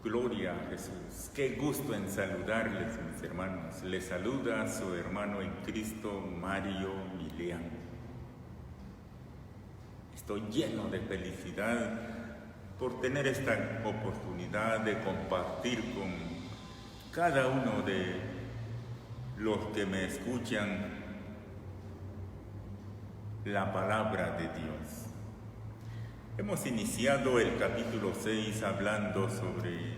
Gloria a Jesús. Qué gusto en saludarles, mis hermanos. Les saluda su hermano en Cristo, Mario Milián. Estoy lleno de felicidad por tener esta oportunidad de compartir con cada uno de los que me escuchan la palabra de Dios. Hemos iniciado el capítulo 6 hablando sobre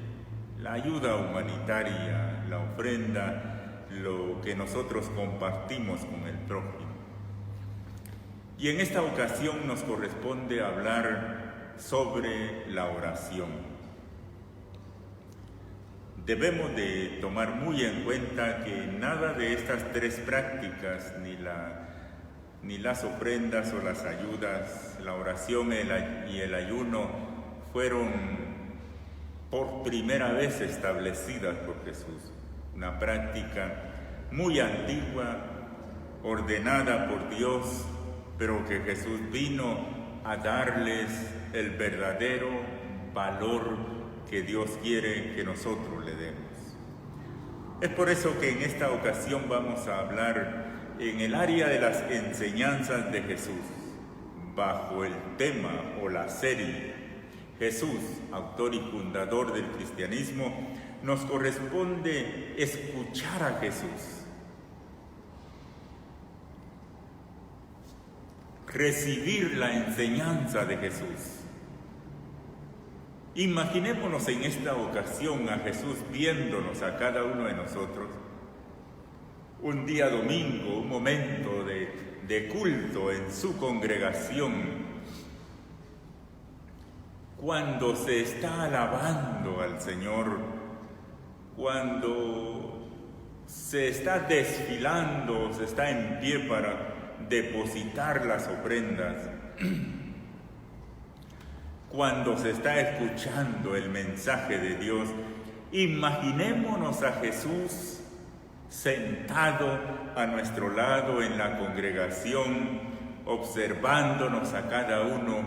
la ayuda humanitaria, la ofrenda, lo que nosotros compartimos con el prójimo. Y en esta ocasión nos corresponde hablar sobre la oración. Debemos de tomar muy en cuenta que nada de estas tres prácticas, ni las ofrendas o las ayudas, la oración y el ayuno, fueron por primera vez establecidas por Jesús. Una práctica muy antigua, ordenada por Dios, pero que Jesús vino a darles el verdadero valor que Dios quiere que nosotros le demos. Es por eso que en esta ocasión vamos a hablar en el área de las enseñanzas de Jesús, bajo el tema o la serie Jesús, autor y fundador del cristianismo. Nos corresponde escuchar a Jesús, recibir la enseñanza de Jesús. Imaginémonos en esta ocasión a Jesús viéndonos a cada uno de nosotros. Un día domingo, un momento de culto en su congregación, cuando se está alabando al Señor, cuando se está desfilando, se está en pie para depositar las ofrendas, cuando se está escuchando el mensaje de Dios. Imaginémonos a Jesús sentado a nuestro lado en la congregación, observándonos a cada uno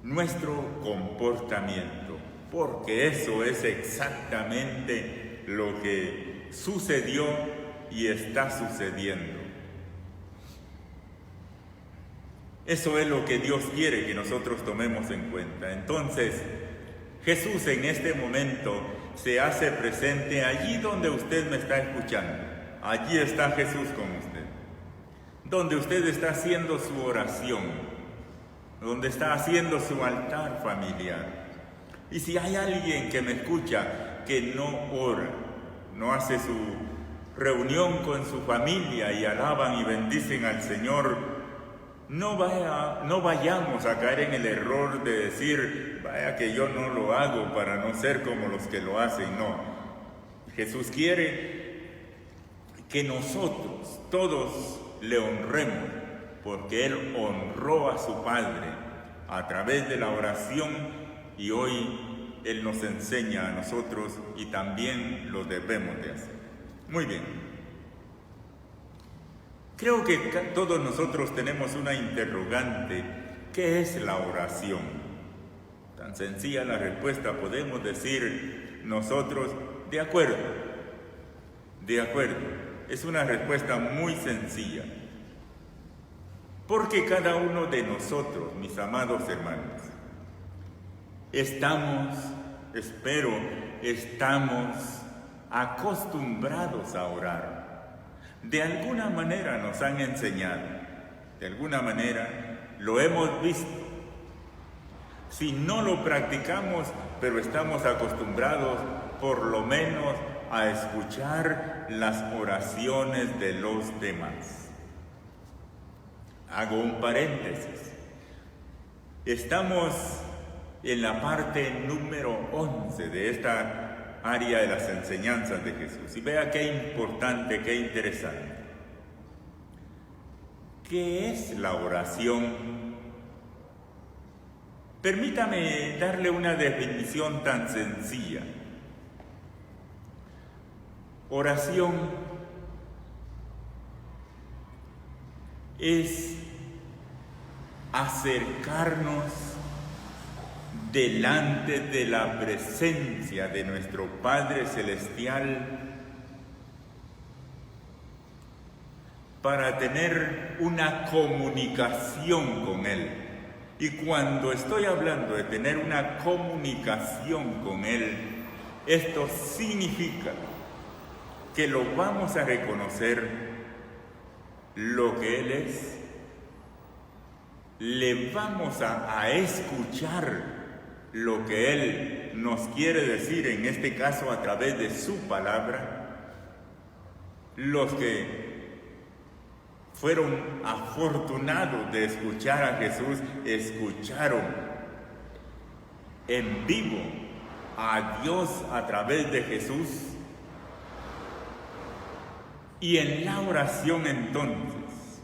nuestro comportamiento, porque eso es exactamente lo que sucedió y está sucediendo. Eso es lo que Dios quiere que nosotros tomemos en cuenta. Entonces, Jesús en este momento se hace presente allí donde usted me está escuchando. Allí está Jesús con usted. Donde usted está haciendo su oración, donde está haciendo su altar familiar. Y si hay alguien que me escucha que no ora, no hace su reunión con su familia y alaban y bendicen al Señor, no vayamos a caer en el error de decir, vaya que yo no lo hago para no ser como los que lo hacen. No, Jesús quiere que nosotros todos le honremos, porque Él honró a su Padre a través de la oración, y hoy Él nos enseña a nosotros y también lo debemos de hacer. Muy bien. Creo que todos nosotros tenemos una interrogante: ¿qué es la oración? Tan sencilla la respuesta, podemos decir nosotros, de acuerdo. Es una respuesta muy sencilla. Porque cada uno de nosotros, mis amados hermanos, estamos acostumbrados a orar. De alguna manera nos han enseñado, de alguna manera lo hemos visto. Si no lo practicamos, pero estamos acostumbrados por lo menos a escuchar las oraciones de los demás. Hago un paréntesis. Estamos en la parte número 11 de esta área de las enseñanzas de Jesús. Y vea qué importante, qué interesante. ¿Qué es la oración? Permítame darle una definición tan sencilla. Oración es acercarnos delante de la presencia de nuestro Padre Celestial para tener una comunicación con Él. Y cuando estoy hablando de tener una comunicación con Él, esto significa que lo vamos a reconocer lo que Él es, le vamos a escuchar lo que Él nos quiere decir, en este caso a través de su palabra. Los que fueron afortunados de escuchar a Jesús, escucharon en vivo a Dios a través de Jesús. Y en la oración entonces,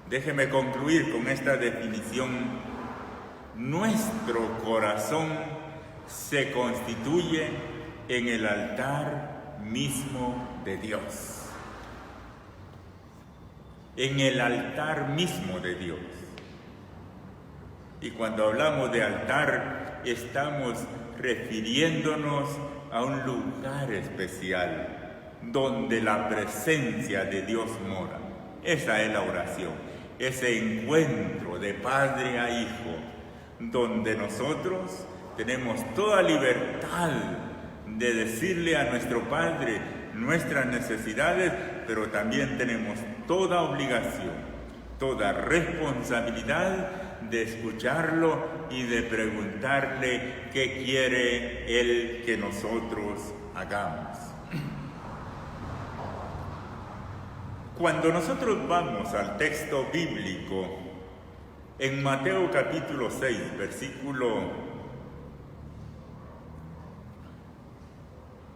déjeme concluir con esta definición. Nuestro corazón se constituye en el altar mismo de Dios. En el altar mismo de Dios. Y cuando hablamos de altar, estamos refiriéndonos a un lugar especial donde la presencia de Dios mora. Esa es la oración, ese encuentro de padre a hijo, donde nosotros tenemos toda libertad de decirle a nuestro Padre nuestras necesidades, pero también tenemos toda obligación, toda responsabilidad de escucharlo y de preguntarle qué quiere Él que nosotros hagamos. Cuando nosotros vamos al texto bíblico, en Mateo capítulo 6,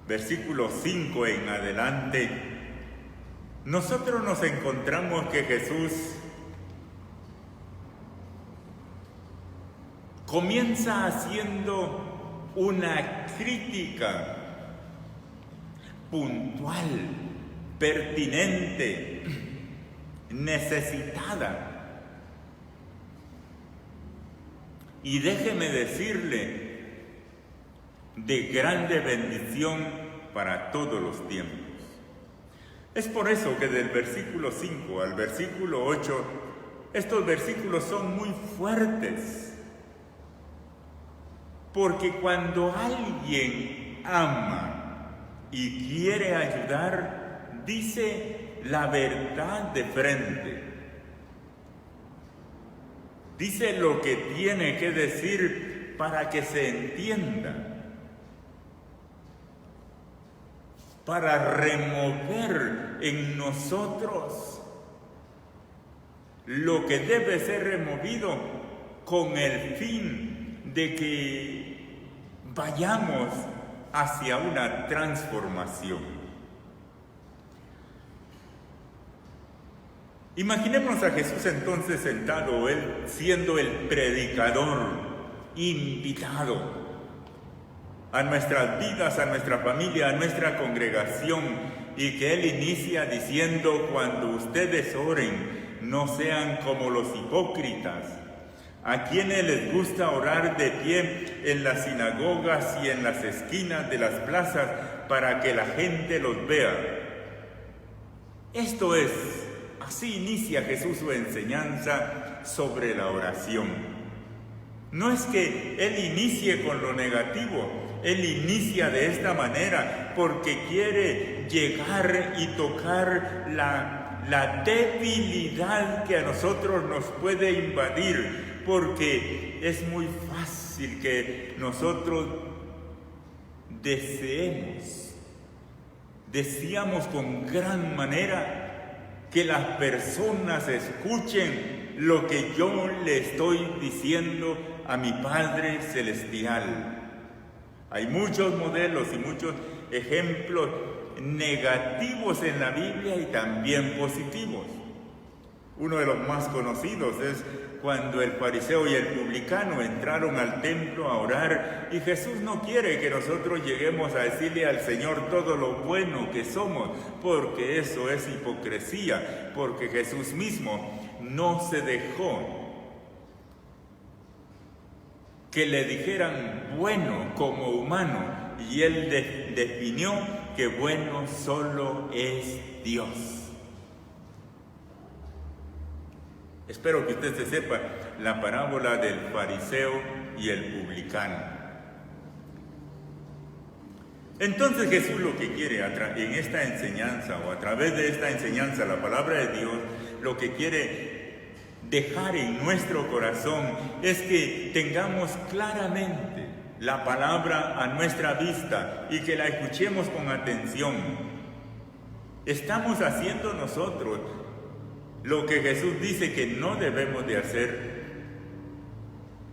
versículo 5 en adelante, nosotros nos encontramos que Jesús comienza haciendo una crítica puntual, pertinente, necesitada. Y déjeme decirle, de grande bendición para todos los tiempos. Es por eso que del versículo 5 al versículo 8, estos versículos son muy fuertes. Porque cuando alguien ama y quiere ayudar, dice la verdad de frente. Dice lo que tiene que decir para que se entienda. Para remover en nosotros lo que debe ser removido con el fin de que vayamos hacia una transformación. Imaginemos a Jesús entonces sentado, Él siendo el predicador invitado a nuestras vidas, a nuestra familia, a nuestra congregación, y que Él inicia diciendo: cuando ustedes oren, no sean como los hipócritas, a quienes les gusta orar de pie en las sinagogas y en las esquinas de las plazas para que la gente los vea. Esto es, así inicia Jesús su enseñanza sobre la oración. No es que Él inicie con lo negativo, Él inicia de esta manera porque quiere llegar y tocar la debilidad que a nosotros nos puede invadir, porque es muy fácil que nosotros deseamos con gran manera que las personas escuchen lo que yo le estoy diciendo a mi Padre Celestial. Hay muchos modelos y muchos ejemplos negativos en la Biblia y también positivos. Uno de los más conocidos es cuando el fariseo y el publicano entraron al templo a orar, y Jesús no quiere que nosotros lleguemos a decirle al Señor todo lo bueno que somos, porque eso es hipocresía, porque Jesús mismo no se dejó que le dijeran bueno como humano, y él definió que bueno solo es Dios. Espero que usted se sepa la parábola del fariseo y el publicano. Entonces Jesús lo que quiere en esta enseñanza, o a través de esta enseñanza, la palabra de Dios, lo que quiere dejar en nuestro corazón es que tengamos claramente la palabra a nuestra vista y que la escuchemos con atención. Estamos haciendo nosotros lo que Jesús dice que no debemos de hacer.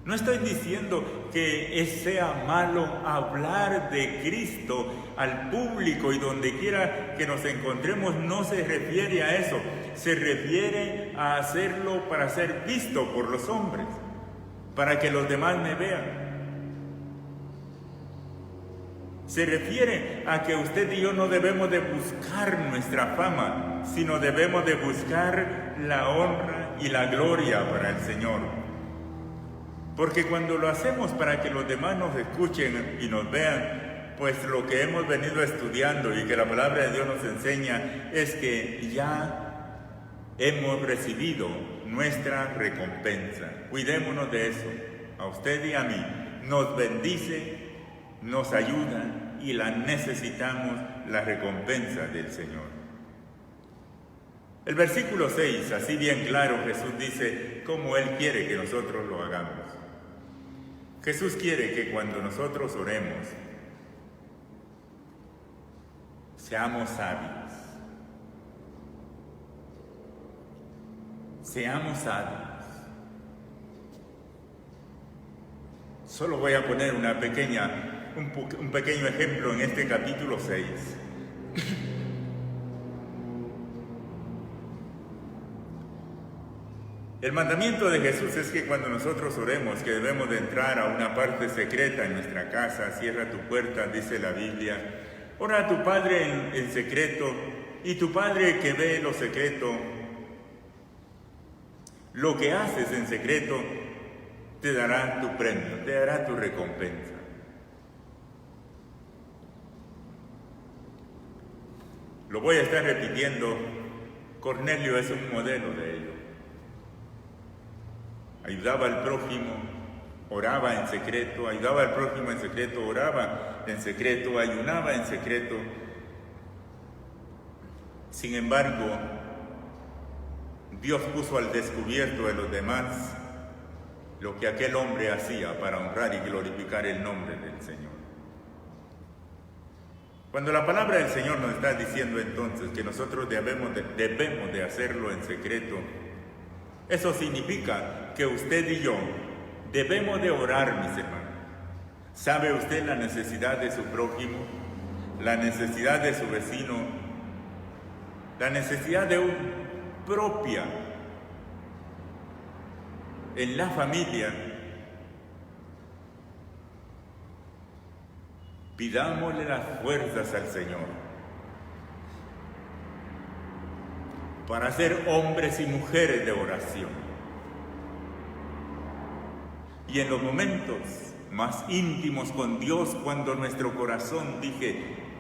No estoy diciendo que sea malo hablar de Cristo al público y donde quiera que nos encontremos. No se refiere a eso, se refiere a hacerlo para ser visto por los hombres, para que los demás me vean. Se refiere a que usted y yo no debemos de buscar nuestra fama, sino debemos de buscar la honra y la gloria para el Señor. Porque cuando lo hacemos para que los demás nos escuchen y nos vean, pues lo que hemos venido estudiando y que la palabra de Dios nos enseña es que ya hemos recibido nuestra recompensa. Cuidémonos de eso. A usted y a mí nos bendice, nos ayuda y la necesitamos, la recompensa del Señor. El versículo 6, así bien claro, Jesús dice cómo Él quiere que nosotros lo hagamos. Jesús quiere que cuando nosotros oremos, seamos sabios. Seamos sabios. Solo voy a poner un pequeño ejemplo en este capítulo 6. El mandamiento de Jesús es que cuando nosotros oremos, que debemos de entrar a una parte secreta en nuestra casa, cierra tu puerta, dice la Biblia, ora a tu Padre en secreto, y tu Padre que ve lo secreto, lo que haces en secreto, te dará tu premio, te dará tu recompensa. Lo voy a estar repitiendo, Cornelio es un modelo de ello. Ayudaba al prójimo, oraba en secreto, ayudaba al prójimo en secreto, oraba en secreto, ayunaba en secreto. Sin embargo, Dios puso al descubierto de los demás lo que aquel hombre hacía para honrar y glorificar el nombre del Señor. Cuando la palabra del Señor nos está diciendo entonces que nosotros debemos de hacerlo en secreto, eso significa que usted y yo debemos de orar, mis hermanos. ¿Sabe usted la necesidad de su prójimo? La necesidad de su vecino, la necesidad de un propia en la familia. Pidámosle las fuerzas al Señor para ser hombres y mujeres de oración. Y en los momentos más íntimos con Dios, cuando nuestro corazón,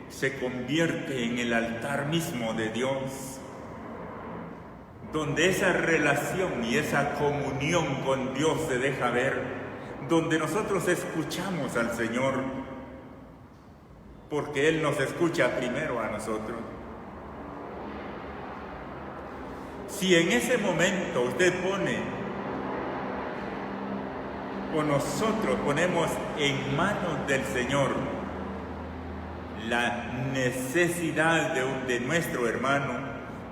se convierte en el altar mismo de Dios, donde esa relación y esa comunión con Dios se deja ver, donde nosotros escuchamos al Señor, porque Él nos escucha primero a nosotros. Si en ese momento usted pone, o nosotros ponemos en manos del Señor la necesidad de nuestro hermano,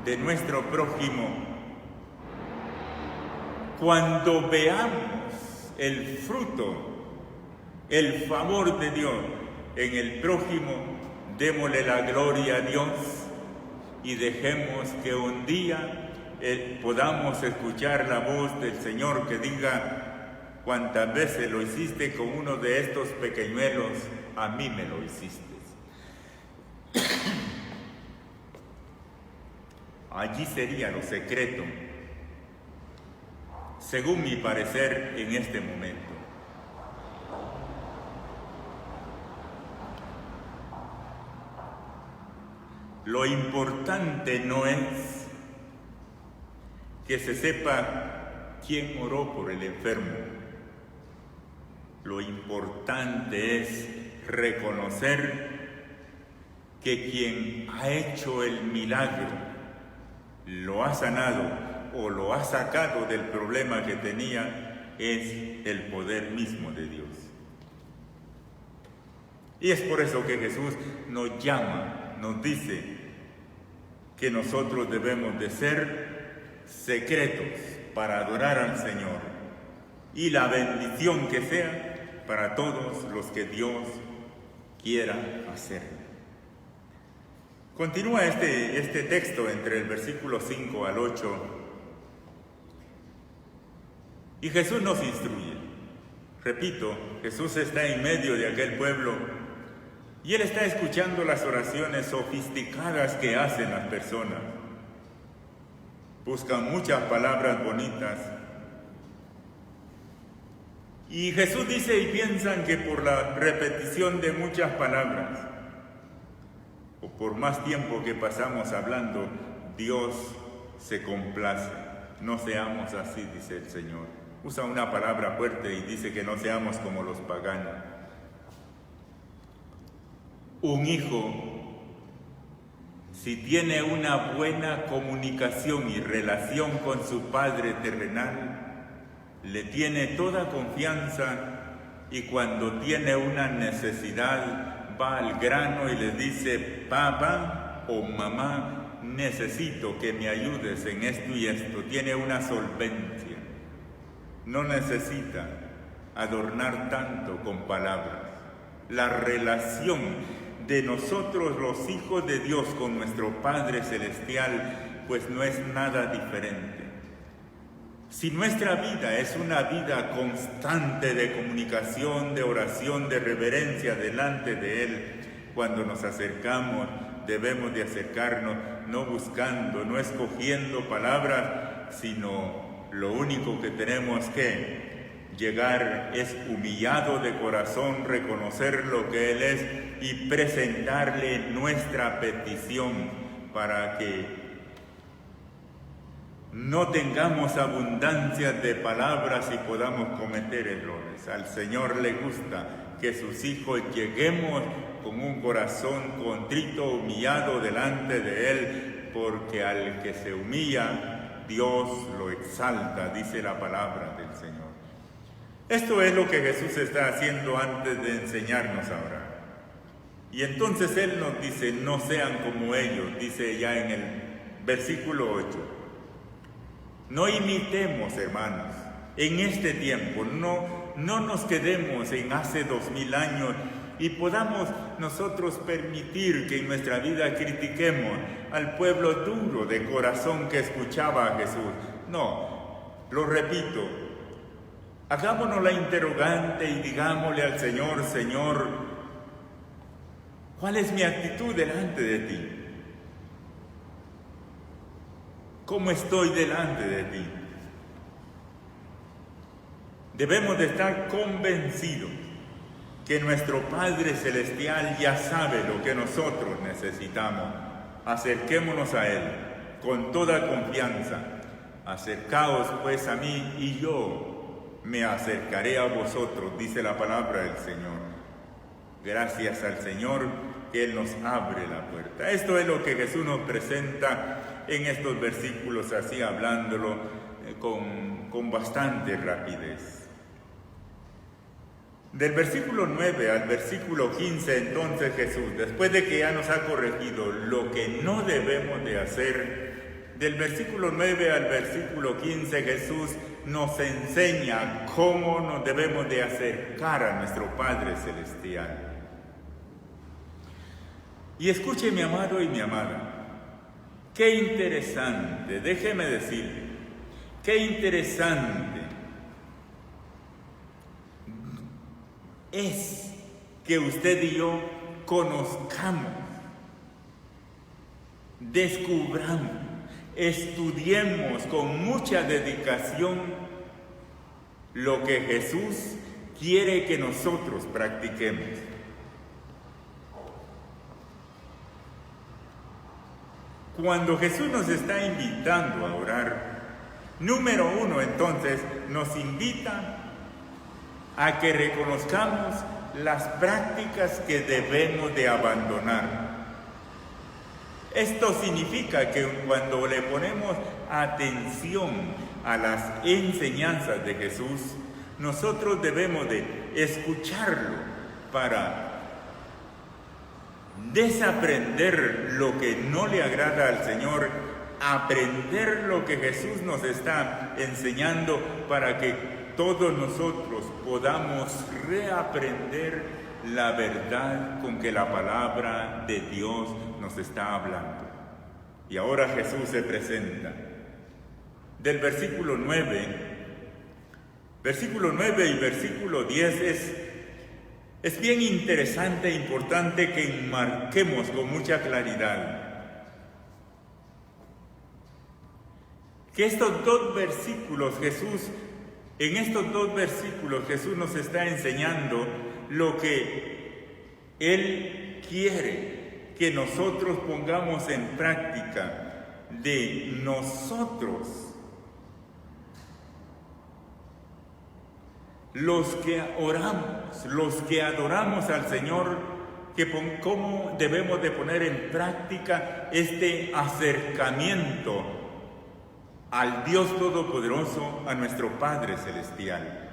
de nuestro prójimo, cuando veamos el fruto, el favor de Dios en el prójimo, démosle la gloria a Dios y dejemos que un día podamos escuchar la voz del Señor que diga: cuántas veces lo hiciste con uno de estos pequeñuelos, a mí me lo hiciste. Allí sería lo secreto, según mi parecer en este momento. Lo importante no es que se sepa quién oró por el enfermo. Lo importante es reconocer que quien ha hecho el milagro, lo ha sanado o lo ha sacado del problema que tenía, es el poder mismo de Dios. Y es por eso que Jesús nos llama, nos dice que nosotros debemos de ser secretos para adorar al Señor, y la bendición que sea para todos los que Dios quiera hacer. Continúa este texto entre el versículo 5 al 8, y Jesús nos instruye. Repito, Jesús está en medio de aquel pueblo y Él está escuchando las oraciones sofisticadas que hacen las personas. Buscan muchas palabras bonitas. Y Jesús dice y piensan que por la repetición de muchas palabras, o por más tiempo que pasamos hablando, Dios se complace. No seamos así, dice el Señor. Usa una palabra fuerte y dice que no seamos como los paganos. Un hijo, si tiene una buena comunicación y relación con su padre terrenal, le tiene toda confianza, y cuando tiene una necesidad va al grano y le dice: papá o mamá, necesito que me ayudes en esto y esto. Tiene una solvencia, no necesita adornar tanto con palabras. La relación de nosotros los hijos de Dios con nuestro Padre Celestial pues no es nada diferente. Si nuestra vida es una vida constante de comunicación, de oración, de reverencia delante de Él, cuando nos acercamos debemos de acercarnos no buscando, no escogiendo palabras, sino lo único que tenemos que llegar es humillado de corazón, reconocer lo que Él es y presentarle nuestra petición para que no tengamos abundancia de palabras y podamos cometer errores. Al Señor le gusta que sus hijos lleguemos con un corazón contrito, humillado delante de Él, porque al que se humilla, Dios lo exalta, dice la palabra del Señor. Esto es lo que Jesús está haciendo antes de enseñarnos ahora. Y entonces Él nos dice: no sean como ellos, dice ya en el versículo 8. No imitemos, hermanos, en este tiempo, no nos quedemos en hace 2000 años y podamos nosotros permitir que en nuestra vida critiquemos al pueblo duro de corazón que escuchaba a Jesús. No, lo repito, hagámonos la interrogante y digámosle al Señor: Señor, ¿cuál es mi actitud delante de ti? ¿Cómo estoy delante de ti? Debemos de estar convencidos que nuestro Padre Celestial ya sabe lo que nosotros necesitamos. Acerquémonos a Él con toda confianza. Acercaos pues a mí y yo me acercaré a vosotros, dice la palabra del Señor. Gracias al Señor que Él nos abre la puerta. Esto es lo que Jesús nos presenta en estos versículos, así hablándolo con bastante rapidez. Del versículo 9 al versículo 15, entonces Jesús, después de que ya nos ha corregido lo que no debemos de hacer, del versículo 9 al versículo 15 Jesús nos enseña cómo nos debemos de acercar a nuestro Padre Celestial. Y escuche, mi amado y mi amada, qué interesante, déjeme decirle, qué interesante es que usted y yo conozcamos, descubramos, estudiemos con mucha dedicación lo que Jesús quiere que nosotros practiquemos. Cuando Jesús nos está invitando a orar, número uno, entonces, nos invita a que reconozcamos las prácticas que debemos de abandonar. Esto significa que cuando le ponemos atención a las enseñanzas de Jesús, nosotros debemos de escucharlo para desaprender lo que no le agrada al Señor, aprender lo que Jesús nos está enseñando para que todos nosotros podamos reaprender la verdad con que la palabra de Dios nos está hablando. Y ahora Jesús se presenta. Del versículo 9 y versículo 10 es bien interesante e importante que enmarquemos con mucha claridad que estos dos versículos en estos dos versículos Jesús nos está enseñando lo que Él quiere que nosotros pongamos en práctica de nosotros. Los que oramos, los que adoramos al Señor, cómo debemos de poner en práctica este acercamiento al Dios Todopoderoso, a nuestro Padre Celestial.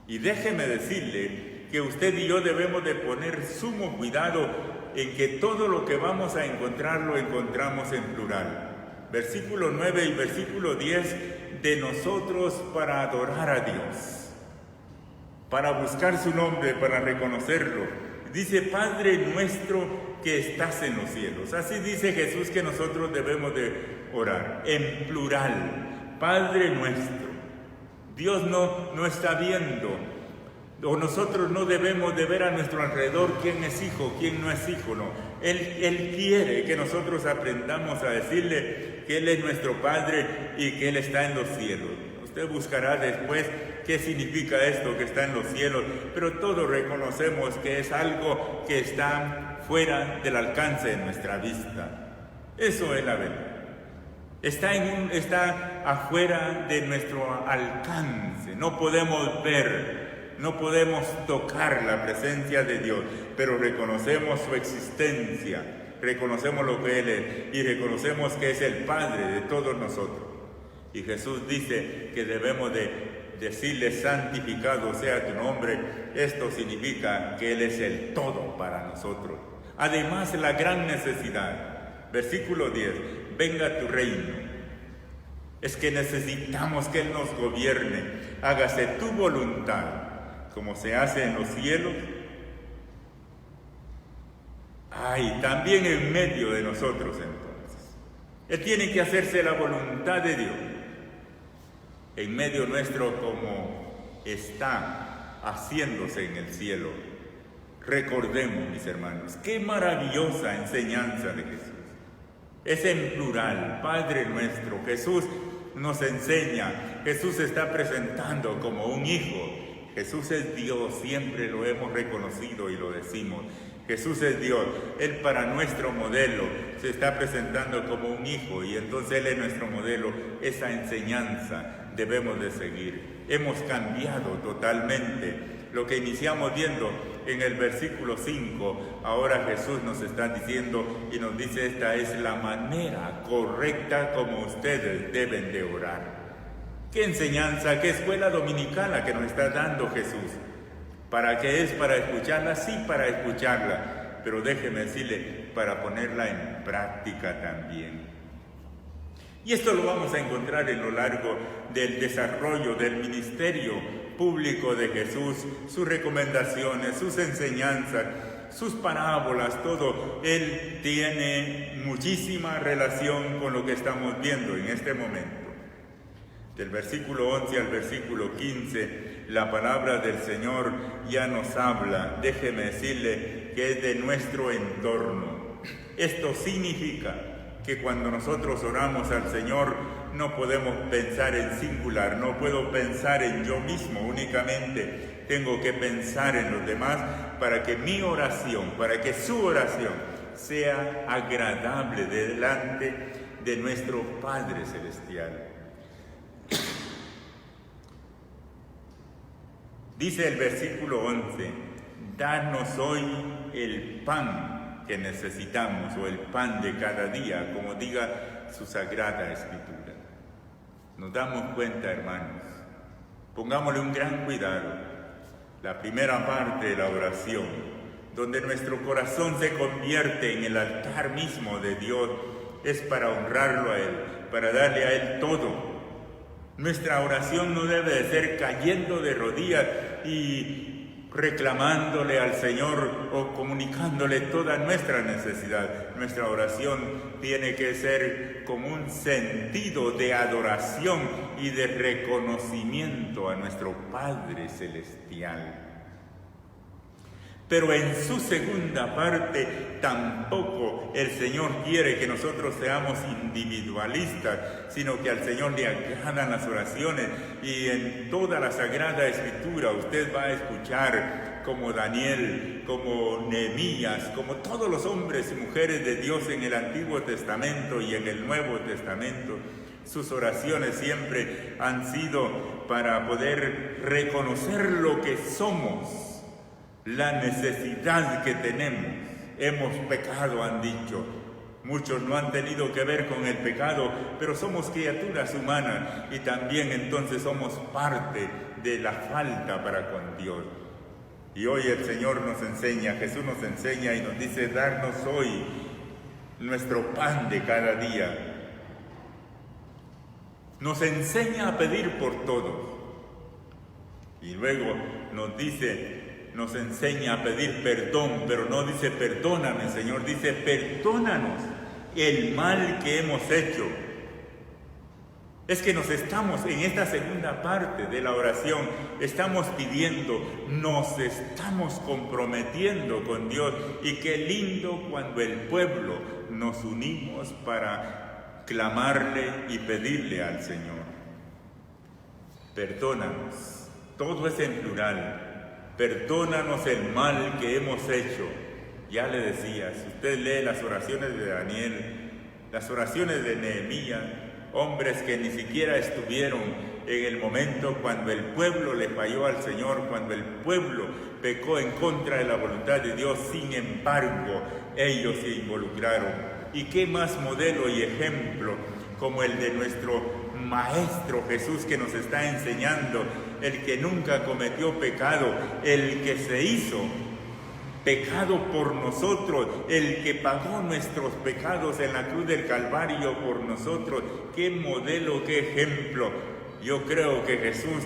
Y déjeme decirle que usted y yo debemos de poner sumo cuidado en que todo lo que vamos a encontrar lo encontramos en plural. Versículo 9 y versículo 10, de nosotros para adorar a Dios, para buscar su nombre, para reconocerlo. Dice, Padre nuestro que estás en los cielos. Así dice Jesús que nosotros debemos de orar, en plural. Padre nuestro. Dios no está viendo, o nosotros no debemos de ver a nuestro alrededor quién es hijo, quién no es hijo, no. Él quiere que nosotros aprendamos a decirle que Él es nuestro Padre y que Él está en los cielos. Usted buscará después qué significa esto que está en los cielos, pero todos reconocemos que es algo que está fuera del alcance de nuestra vista. Eso es la verdad. Está afuera de nuestro alcance. No podemos ver, no podemos tocar la presencia de Dios, pero reconocemos su existencia, reconocemos lo que Él es y reconocemos que es el Padre de todos nosotros. Y Jesús dice que debemos de decirle, santificado sea tu nombre. Esto significa que Él es el todo para nosotros. Además, la gran necesidad, versículo 10, venga tu reino. Es que necesitamos que Él nos gobierne. Hágase tu voluntad, como se hace en los cielos. También en medio de nosotros entonces. Él tiene que hacerse la voluntad de Dios en medio nuestro, como está haciéndose en el cielo. Recordemos, mis hermanos, qué maravillosa enseñanza de Jesús. Es en plural, Padre nuestro. Jesús nos enseña, Jesús se está presentando como un hijo. Jesús es Dios, siempre lo hemos reconocido y lo decimos. Jesús es Dios. Él, para nuestro modelo, se está presentando como un hijo, y entonces Él es nuestro modelo. Esa enseñanza debemos de seguir. Hemos cambiado totalmente. Lo que iniciamos viendo en el versículo 5, ahora Jesús nos está diciendo y nos dice, esta es la manera correcta como ustedes deben de orar. ¿Qué enseñanza, qué escuela dominical la que nos está dando Jesús? ¿Para qué es? ¿Para escucharla? Sí, para escucharla, pero déjeme decirle, para ponerla en práctica también. Y esto lo vamos a encontrar en lo largo del desarrollo del ministerio público de Jesús, sus recomendaciones, sus enseñanzas, sus parábolas, todo. Él tiene muchísima relación con lo que estamos viendo en este momento. Del versículo 11 al versículo 15, la palabra del Señor ya nos habla. Déjeme decirle que es de nuestro entorno. Esto significa que cuando nosotros oramos al Señor no podemos pensar en singular, no puedo pensar en yo mismo únicamente, tengo que pensar en los demás para que mi oración, para que su oración sea agradable delante de nuestro Padre Celestial. Dice el versículo 11, danos hoy el pan que necesitamos, o el pan de cada día, como diga su Sagrada Escritura. Nos damos cuenta, hermanos, pongámosle un gran cuidado. La primera parte de la oración, donde nuestro corazón se convierte en el altar mismo de Dios, es para honrarlo a Él, para darle a Él todo. Nuestra oración no debe de ser cayendo de rodillas y reclamándole al Señor o comunicándole toda nuestra necesidad. Nuestra oración tiene que ser con un sentido de adoración y de reconocimiento a nuestro Padre Celestial. Pero en su segunda parte tampoco el Señor quiere que nosotros seamos individualistas, sino que al Señor le agradan las oraciones, y en toda la Sagrada Escritura usted va a escuchar como Daniel, como Nehemías, como todos los hombres y mujeres de Dios en el Antiguo Testamento y en el Nuevo Testamento. Sus oraciones siempre han sido para poder reconocer lo que somos, la necesidad que tenemos. Hemos pecado, han dicho. Muchos no han tenido que ver con el pecado, pero somos criaturas humanas y también entonces somos parte de la falta para con Dios. Y hoy el Señor nos enseña, Jesús nos enseña y nos dice, darnos hoy nuestro pan de cada día. Nos enseña a pedir por todos. Y luego nos enseña a pedir perdón, pero no dice perdóname, Señor, dice perdónanos el mal que hemos hecho. Es que nos estamos, en esta segunda parte de la oración, estamos pidiendo, nos estamos comprometiendo con Dios, y qué lindo cuando el pueblo nos unimos para clamarle y pedirle al Señor. Perdónanos, todo es en plural. Perdónanos el mal que hemos hecho. Ya le decía, si usted lee las oraciones de Daniel, las oraciones de Nehemías, hombres que ni siquiera estuvieron en el momento cuando el pueblo le falló al Señor, cuando el pueblo pecó en contra de la voluntad de Dios, sin embargo, ellos se involucraron. ¿Y qué más modelo y ejemplo como el de nuestro Maestro Jesús, que nos está enseñando, el que nunca cometió pecado, el que se hizo pecado por nosotros, el que pagó nuestros pecados en la cruz del Calvario por nosotros? ¡Qué modelo, qué ejemplo! Yo creo que Jesús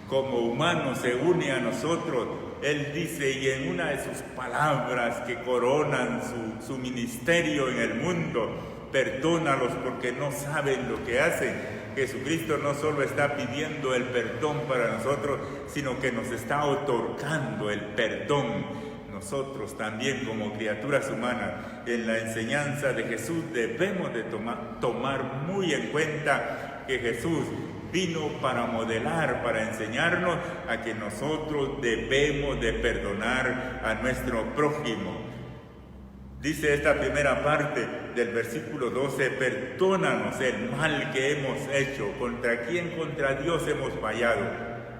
como humano se une a nosotros. Él dice, y en una de sus palabras que coronan su ministerio en el mundo, perdónalos porque no saben lo que hacen. Jesucristo no solo está pidiendo el perdón para nosotros, sino que nos está otorgando el perdón. Nosotros también, como criaturas humanas, en la enseñanza de Jesús debemos de tomar muy en cuenta que Jesús vino para modelar, para enseñarnos a que nosotros debemos de perdonar a nuestro prójimo. Dice esta primera parte del versículo 12, perdónanos el mal que hemos hecho. ¿Contra quién? Contra Dios hemos fallado.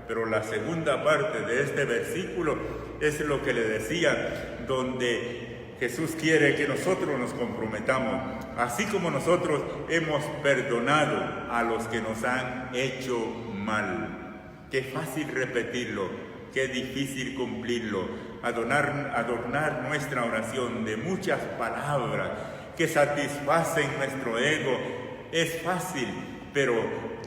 Pero la segunda parte de este versículo es lo que le decía, donde Jesús quiere que nosotros nos comprometamos, así como nosotros hemos perdonado a los que nos han hecho mal. Qué fácil repetirlo, qué difícil cumplirlo. Adornar nuestra oración de muchas palabras que satisfacen nuestro ego es fácil, pero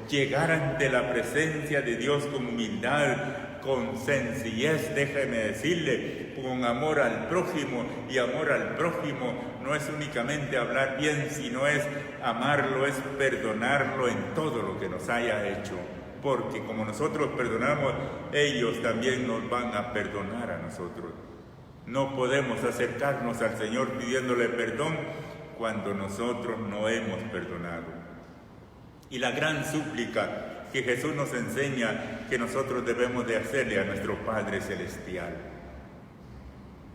llegar ante la presencia de Dios con humildad, con sencillez, déjeme decirle, con amor al prójimo, y amor al prójimo no es únicamente hablar bien, sino es amarlo, es perdonarlo en todo lo que nos haya hecho. Porque como nosotros perdonamos, ellos también nos van a perdonar a nosotros. No podemos acercarnos al Señor pidiéndole perdón cuando nosotros no hemos perdonado. Y la gran súplica que Jesús nos enseña que nosotros debemos de hacerle a nuestro Padre Celestial.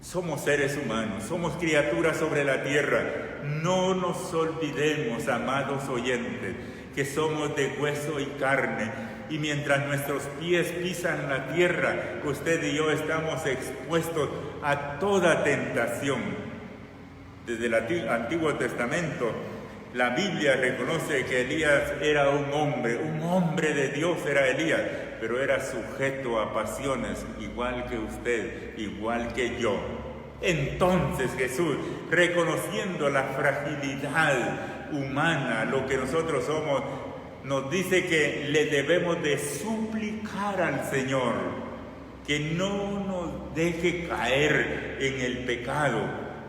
Somos seres humanos, somos criaturas sobre la tierra. No nos olvidemos, amados oyentes, que somos de hueso y carne. Y mientras nuestros pies pisan la tierra, usted y yo estamos expuestos a toda tentación. Desde el Antiguo Testamento, la Biblia reconoce que Elías era un hombre de Dios era Elías, pero era sujeto a pasiones igual que usted, igual que yo. Entonces Jesús, reconociendo la fragilidad humana, lo que nosotros somos, nos dice que le debemos de suplicar al Señor que no nos deje caer en el pecado,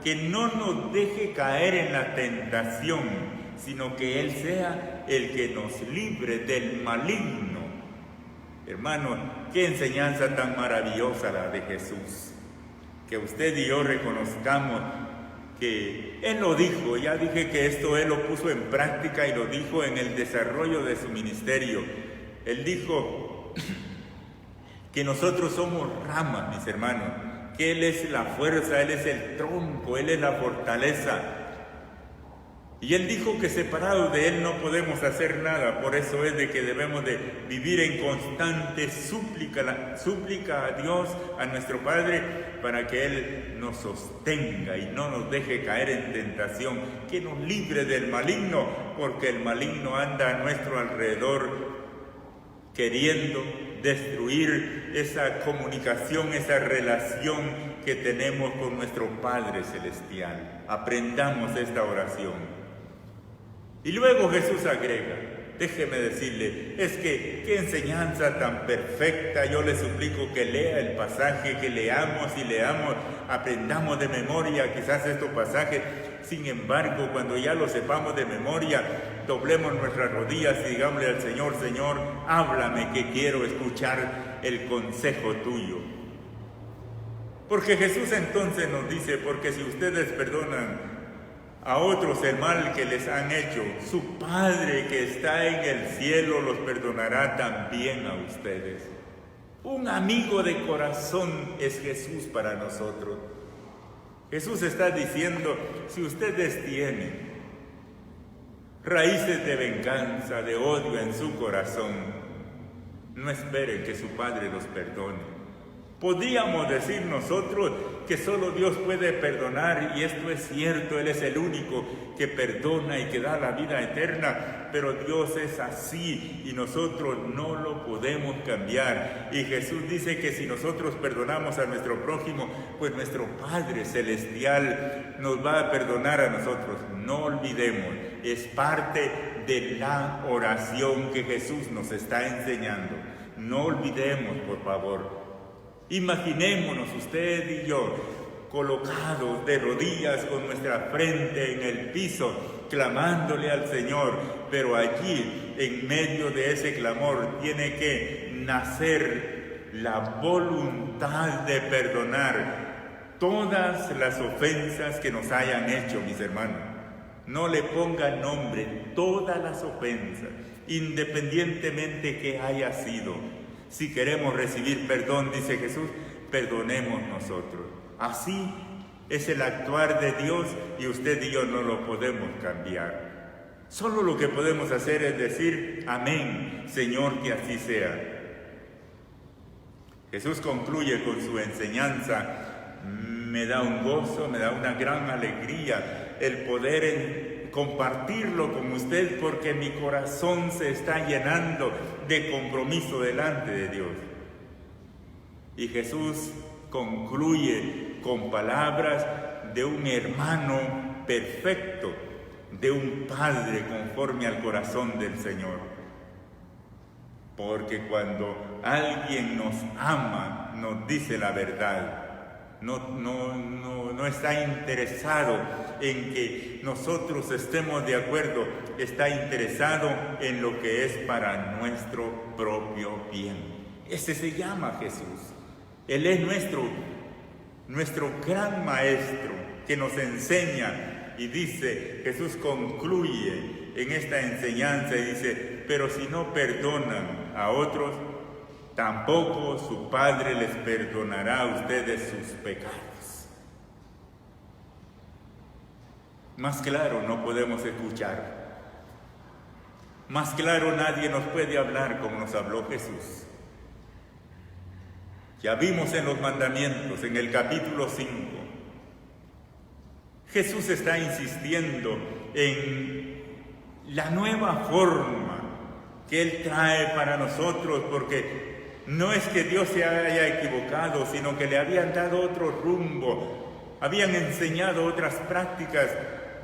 que no nos deje caer en la tentación, sino que Él sea el que nos libre del maligno. Hermanos, qué enseñanza tan maravillosa la de Jesús. Que usted y yo reconozcamos que Él lo dijo, ya dije que esto Él lo puso en práctica y lo dijo en el desarrollo de su ministerio. Él dijo que nosotros somos ramas, mis hermanos, que Él es la fuerza, Él es el tronco, Él es la fortaleza. Y Él dijo que separados de Él no podemos hacer nada, por eso es de que debemos de vivir en constante súplica a Dios, a nuestro Padre, para que Él nos sostenga y no nos deje caer en tentación, que nos libre del maligno, porque el maligno anda a nuestro alrededor queriendo destruir esa comunicación, esa relación que tenemos con nuestro Padre Celestial. Aprendamos esta oración. Y luego Jesús agrega, déjeme decirle, es que qué enseñanza tan perfecta. Yo le suplico que lea el pasaje, que leamos y leamos, aprendamos de memoria quizás estos pasajes. Sin embargo, cuando ya lo sepamos de memoria, doblemos nuestras rodillas y digámosle al Señor, Señor, háblame, que quiero escuchar el consejo tuyo. Porque Jesús entonces nos dice, porque si ustedes perdonan a otros el mal que les han hecho, su Padre que está en el cielo los perdonará también a ustedes. Un amigo de corazón es Jesús para nosotros. Jesús está diciendo, si ustedes tienen raíces de venganza, de odio en su corazón, no esperen que su Padre los perdone. Podríamos decir nosotros que solo Dios puede perdonar, y esto es cierto, Él es el único que perdona y que da la vida eterna, pero Dios es así y nosotros no lo podemos cambiar. Y Jesús dice que si nosotros perdonamos a nuestro prójimo, pues nuestro Padre Celestial nos va a perdonar a nosotros. No olvidemos, es parte de la oración que Jesús nos está enseñando. No olvidemos, por favor. Imaginémonos usted y yo colocados de rodillas con nuestra frente en el piso, clamándole al Señor, pero allí, en medio de ese clamor, tiene que nacer la voluntad de perdonar todas las ofensas que nos hayan hecho, mis hermanos. No le pongan nombre, todas las ofensas, independientemente que haya sido. Si queremos recibir perdón, dice Jesús, perdonemos nosotros. Así es el actuar de Dios y usted y yo no lo podemos cambiar. Solo lo que podemos hacer es decir, amén, Señor, que así sea. Jesús concluye con su enseñanza. Me da un gozo, me da una gran alegría el poder compartirlo con usted, porque mi corazón se está llenando de compromiso delante de Dios. Y Jesús concluye con palabras de un hermano perfecto, de un padre conforme al corazón del Señor. Porque cuando alguien nos ama, nos dice la verdad. No está interesado en que nosotros estemos de acuerdo, está interesado en lo que es para nuestro propio bien. Ese se llama Jesús. Él es nuestro gran maestro que nos enseña, y dice, Jesús concluye en esta enseñanza y dice, pero si no perdonan a otros, tampoco su Padre les perdonará a ustedes sus pecados. Más claro no podemos escuchar. Más claro nadie nos puede hablar como nos habló Jesús. Ya vimos en los mandamientos, en el capítulo 5, Jesús está insistiendo en la nueva forma que Él trae para nosotros, porque no es que Dios se haya equivocado, sino que le habían dado otro rumbo, habían enseñado otras prácticas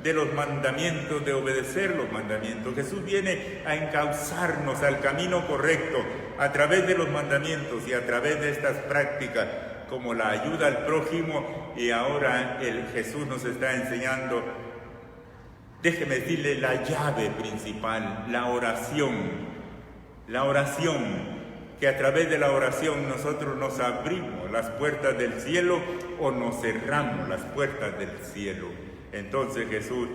de los mandamientos, de obedecer los mandamientos. Jesús viene a encauzarnos al camino correcto a través de los mandamientos y a través de estas prácticas, como la ayuda al prójimo, y ahora Jesús nos está enseñando, déjeme decirle, la llave principal, la oración, que a través de la oración nosotros nos abrimos las puertas del cielo o nos cerramos las puertas del cielo. Entonces Jesús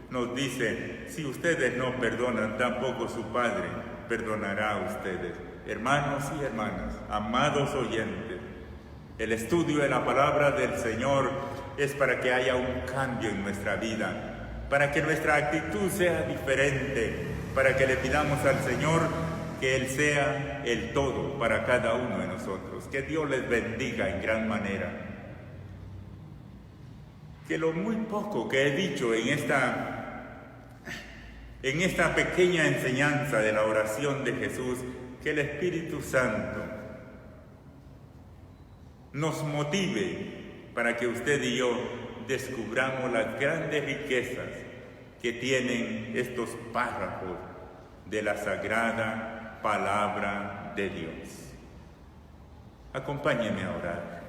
nos dice, si ustedes no perdonan, tampoco su Padre perdonará a ustedes. Hermanos y hermanas, amados oyentes, el estudio de la palabra del Señor es para que haya un cambio en nuestra vida, para que nuestra actitud sea diferente, para que le pidamos al Señor que Él sea el todo para cada uno de nosotros. Que Dios les bendiga en gran manera. Que lo muy poco que he dicho en esta pequeña enseñanza de la oración de Jesús, que el Espíritu Santo nos motive para que usted y yo descubramos las grandes riquezas que tienen estos párrafos de la sagrada palabra de Dios. Acompáñeme a orar.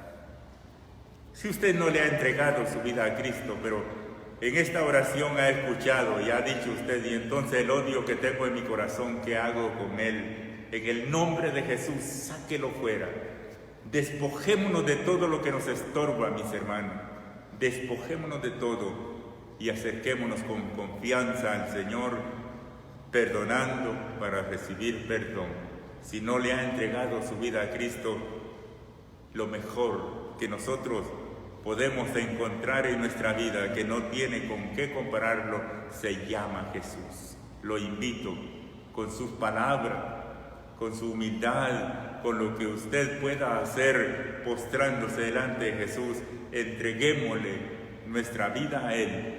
Si usted no le ha entregado su vida a Cristo, pero en esta oración ha escuchado y ha dicho usted, y entonces el odio que tengo en mi corazón, ¿qué hago con él? En el nombre de Jesús, sáquelo fuera. Despojémonos de todo lo que nos estorba, mis hermanos. Despojémonos de todo y acerquémonos con confianza al Señor, perdonando para recibir perdón. Si no le ha entregado su vida a Cristo, lo mejor que nosotros podemos encontrar en nuestra vida, que no tiene con qué compararlo, se llama Jesús. Lo invito con sus palabras, con su humildad, con lo que usted pueda hacer postrándose delante de Jesús, entreguémosle nuestra vida a Él.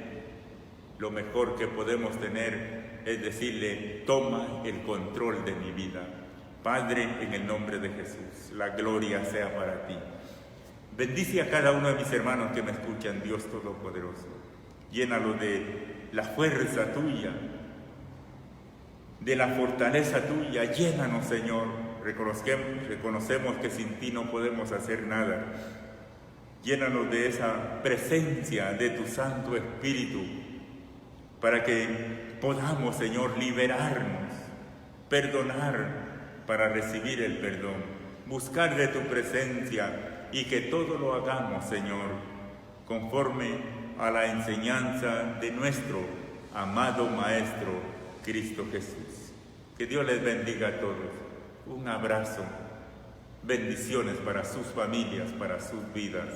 Lo mejor que podemos tener es decirle, toma el control de mi vida. Padre, en el nombre de Jesús, la gloria sea para ti. Bendice a cada uno de mis hermanos que me escuchan, Dios Todopoderoso. Llénalo de la fuerza tuya, de la fortaleza tuya. Llénanos, Señor. Reconocemos que sin ti no podemos hacer nada. Llénanos de esa presencia de tu Santo Espíritu, para que podamos, Señor, liberarnos, perdonar para recibir el perdón, buscar de tu presencia, y que todo lo hagamos, Señor, conforme a la enseñanza de nuestro amado Maestro, Cristo Jesús. Que Dios les bendiga a todos. Un abrazo, bendiciones para sus familias, para sus vidas.